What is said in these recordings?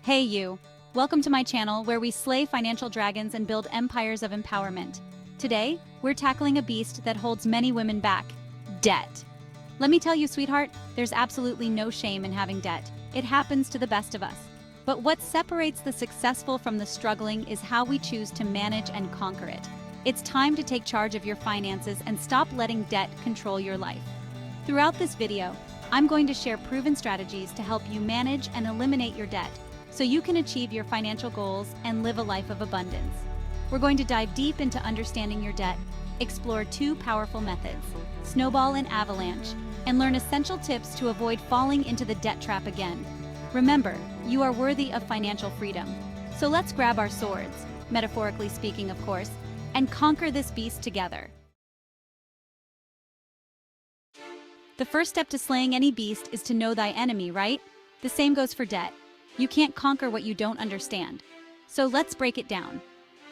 Hey you! Welcome to my channel where we slay financial dragons and build empires of empowerment. Today, we're tackling a beast that holds many women back: debt. Let me tell you, sweetheart, there's absolutely no shame in having debt. It happens to the best of us. But what separates the successful from the struggling is how we choose to manage and conquer it. It's time to take charge of your finances and stop letting debt control your life. Throughout this video, I'm going to share proven strategies to help you manage and eliminate your debt, so you can achieve your financial goals and live a life of abundance. We're going to dive deep into understanding your debt, explore two powerful methods, snowball and avalanche, and learn essential tips to avoid falling into the debt trap again. Remember, you are worthy of financial freedom. So let's grab our swords, metaphorically speaking of course, and conquer this beast together. The first step to slaying any beast is to know thy enemy, right? The same goes for debt. You can't conquer what you don't understand. So let's break it down.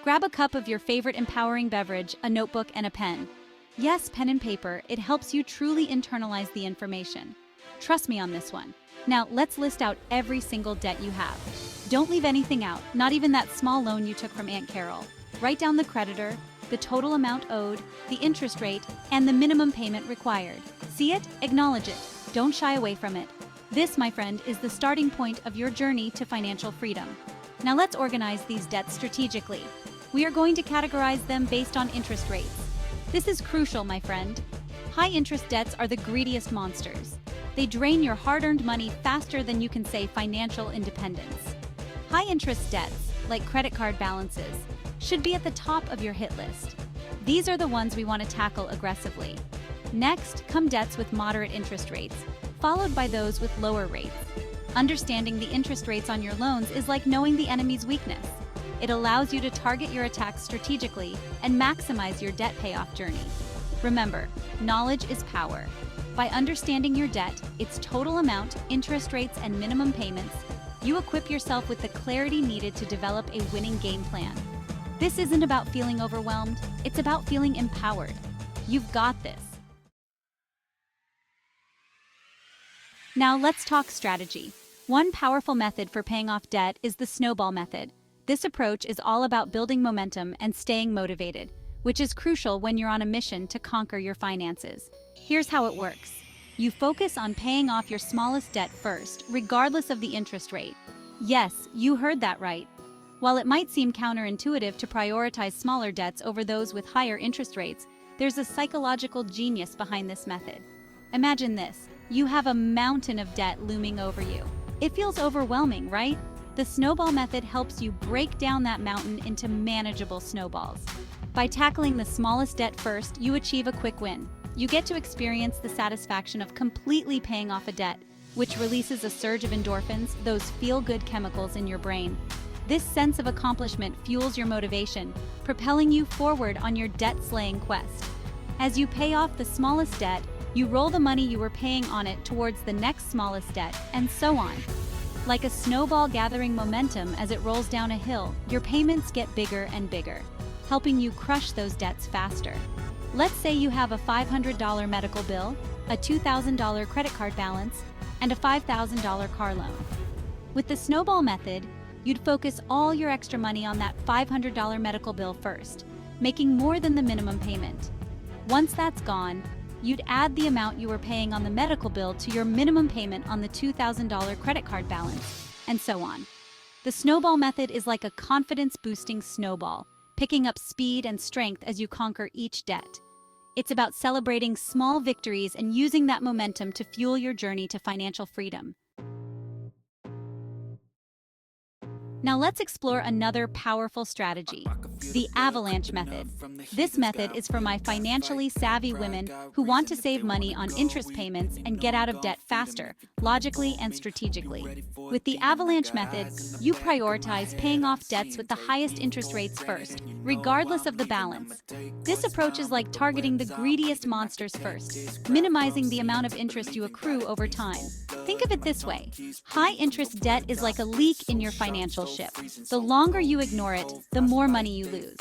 Grab a cup of your favorite empowering beverage, a notebook, and a pen. Yes, pen and paper, it helps you truly internalize the information. Trust me on this one. Now, let's list out every single debt you have. Don't leave anything out, not even that small loan you took from Aunt Carol. Write down the creditor, the total amount owed, the interest rate, and the minimum payment required. See it? Acknowledge it. Don't shy away from it. This, my friend, is the starting point of your journey to financial freedom. Now let's organize these debts strategically. We are going to categorize them based on interest rates. This is crucial, my friend. High-interest debts are the greediest monsters. They drain your hard-earned money faster than you can say financial independence. High-interest debts, like credit card balances, should be at the top of your hit list. These are the ones we want to tackle aggressively. Next come debts with moderate interest rates, followed by those with lower rates. Understanding the interest rates on your loans is like knowing the enemy's weakness. It allows you to target your attacks strategically and maximize your debt payoff journey. Remember, knowledge is power. By understanding your debt, its total amount, interest rates, and minimum payments, you equip yourself with the clarity needed to develop a winning game plan. This isn't about feeling overwhelmed, it's about feeling empowered. You've got this. Now let's talk strategy. One powerful method for paying off debt is the snowball method. This approach is all about building momentum and staying motivated, which is crucial when you're on a mission to conquer your finances. Here's how it works. You focus on paying off your smallest debt first, regardless of the interest rate. Yes, you heard that right. While it might seem counterintuitive to prioritize smaller debts over those with higher interest rates, there's a psychological genius behind this method. Imagine this. You have a mountain of debt looming over you. It feels overwhelming, right? The snowball method helps you break down that mountain into manageable snowballs. By tackling the smallest debt first, you achieve a quick win. You get to experience the satisfaction of completely paying off a debt, which releases a surge of endorphins, those feel-good chemicals in your brain. This sense of accomplishment fuels your motivation, propelling you forward on your debt-slaying quest. As you pay off the smallest debt, you roll the money you were paying on it towards the next smallest debt, and so on. Like a snowball gathering momentum as it rolls down a hill, your payments get bigger and bigger, helping you crush those debts faster. Let's say you have a $500 medical bill, a $2,000 credit card balance, and a $5,000 car loan. With the snowball method, you'd focus all your extra money on that $500 medical bill first, making more than the minimum payment. Once that's gone, you'd add the amount you were paying on the medical bill to your minimum payment on the $2,000 credit card balance, and so on. The snowball method is like a confidence-boosting snowball, picking up speed and strength as you conquer each debt. It's about celebrating small victories and using that momentum to fuel your journey to financial freedom. Now let's explore another powerful strategy, the avalanche method. This method is for my financially savvy women who want to save money on interest payments and get out of debt faster, logically and strategically. With the avalanche method, you prioritize paying off debts with the highest interest rates first, regardless of the balance. This approach is like targeting the greediest monsters first, minimizing the amount of interest you accrue over time. Think of it this way. High-interest debt is like a leak in your financial ship. The longer you ignore it, the more money you lose.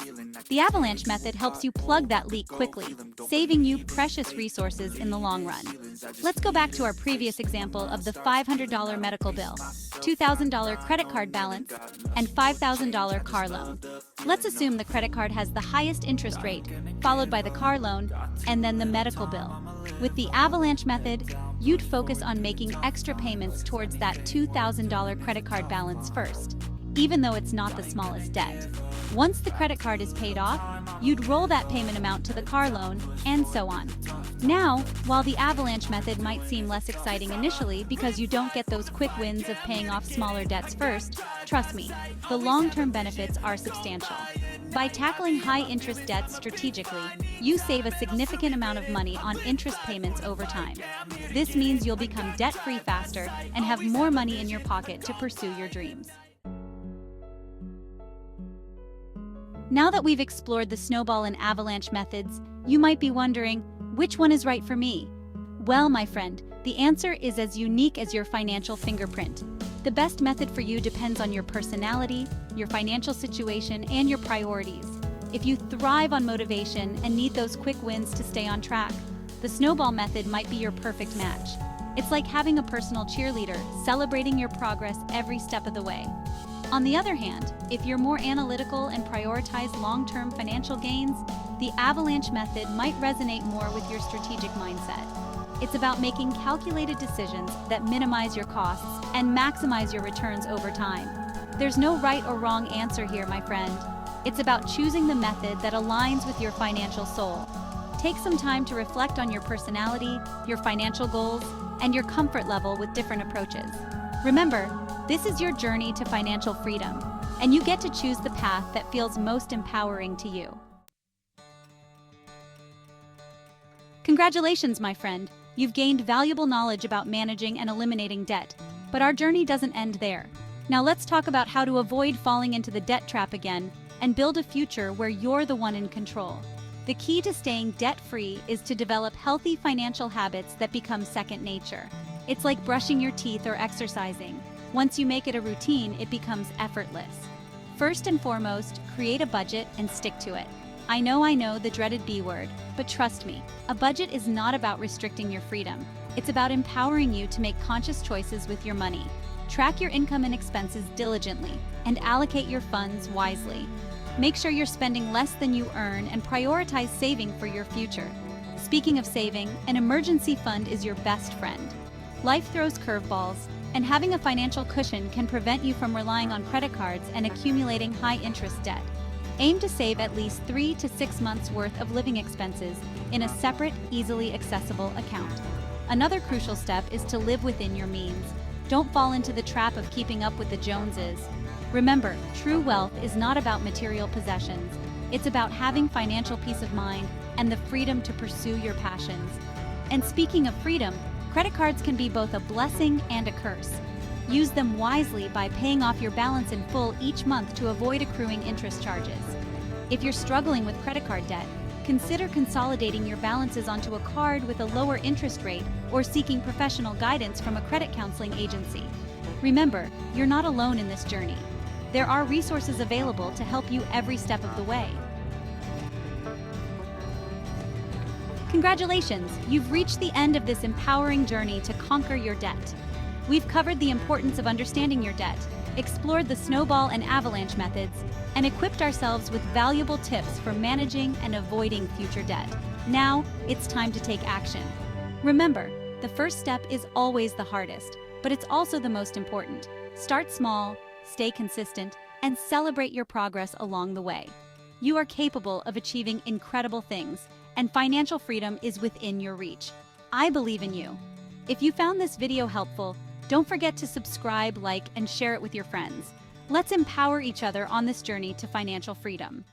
The avalanche method helps you plug that leak quickly, saving you precious resources in the long run. Let's go back to our previous example of the $500 medical bill, $2,000 credit card balance, and $5,000 car loan. Let's assume the credit card has the highest interest rate, followed by the car loan, and then the medical bill. With the avalanche method, you'd focus on making extra payments towards that $2,000 credit card balance first, even though it's not the smallest debt. Once the credit card is paid off, you'd roll that payment amount to the car loan, and so on. Now, while the avalanche method might seem less exciting initially because you don't get those quick wins of paying off smaller debts first, trust me, the long-term benefits are substantial. By tackling high-interest debts strategically, you save a significant amount of money on interest payments over time. This means you'll become debt-free faster and have more money in your pocket to pursue your dreams. Now that we've explored the snowball and avalanche methods, you might be wondering, which one is right for me? Well, my friend, the answer is as unique as your financial fingerprint. The best method for you depends on your personality, your financial situation, and your priorities. If you thrive on motivation and need those quick wins to stay on track, the snowball method might be your perfect match. It's like having a personal cheerleader, celebrating your progress every step of the way. On the other hand, if you're more analytical and prioritize long-term financial gains, the avalanche method might resonate more with your strategic mindset. It's about making calculated decisions that minimize your costs and maximize your returns over time. There's no right or wrong answer here, my friend. It's about choosing the method that aligns with your financial soul. Take some time to reflect on your personality, your financial goals, and your comfort level with different approaches. Remember, this is your journey to financial freedom, and you get to choose the path that feels most empowering to you. Congratulations, my friend. You've gained valuable knowledge about managing and eliminating debt, but our journey doesn't end there. Now let's talk about how to avoid falling into the debt trap again and build a future where you're the one in control. The key to staying debt-free is to develop healthy financial habits that become second nature. It's like brushing your teeth or exercising. Once you make it a routine, it becomes effortless. First and foremost, create a budget and stick to it. I know, the dreaded B word, but trust me, a budget is not about restricting your freedom. It's about empowering you to make conscious choices with your money. Track your income and expenses diligently and allocate your funds wisely. Make sure you're spending less than you earn and prioritize saving for your future. Speaking of saving, an emergency fund is your best friend. Life throws curveballs, and having a financial cushion can prevent you from relying on credit cards and accumulating high-interest debt. Aim to save at least 3 to 6 months' worth of living expenses in a separate, easily accessible account. Another crucial step is to live within your means. Don't fall into the trap of keeping up with the Joneses. Remember, true wealth is not about material possessions. It's about having financial peace of mind and the freedom to pursue your passions. And speaking of freedom, credit cards can be both a blessing and a curse. Use them wisely by paying off your balance in full each month to avoid accruing interest charges. If you're struggling with credit card debt, consider consolidating your balances onto a card with a lower interest rate or seeking professional guidance from a credit counseling agency. Remember, you're not alone in this journey. There are resources available to help you every step of the way. Congratulations, you've reached the end of this empowering journey to conquer your debt. We've covered the importance of understanding your debt, explored the snowball and avalanche methods, and equipped ourselves with valuable tips for managing and avoiding future debt. Now, it's time to take action. Remember, the first step is always the hardest, but it's also the most important. Start small, stay consistent, and celebrate your progress along the way. You are capable of achieving incredible things, and financial freedom is within your reach. I believe in you. If you found this video helpful, don't forget to subscribe, like, and share it with your friends. Let's empower each other on this journey to financial freedom.